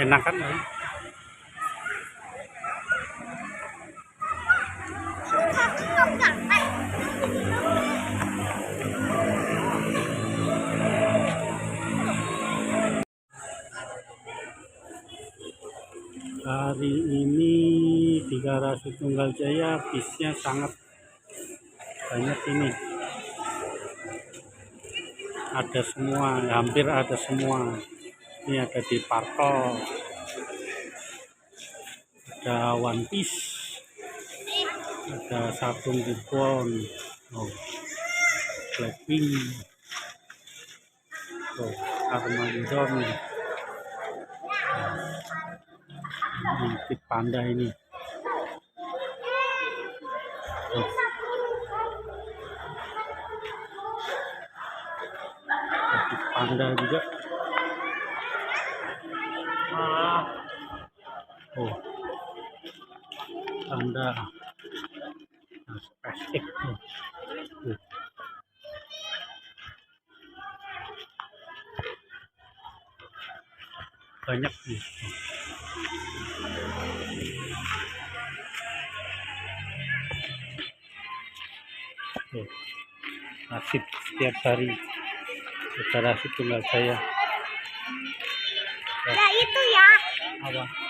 enakan ya. Hari ini di Garasi Tunggal Jaya bisnya sangat banyak ini. Ada semua, hampir ada semua. Ini ada di Parkol, ada One Piece, ada sabun Ribbon, Blackpink, Armageddon, Bukit Panda ini. Bukit Panda juga. Panda spesifik. Banyak nih. Nasib setiap hari Garasi Tunggal Jaya. Ya itu ya. Apa?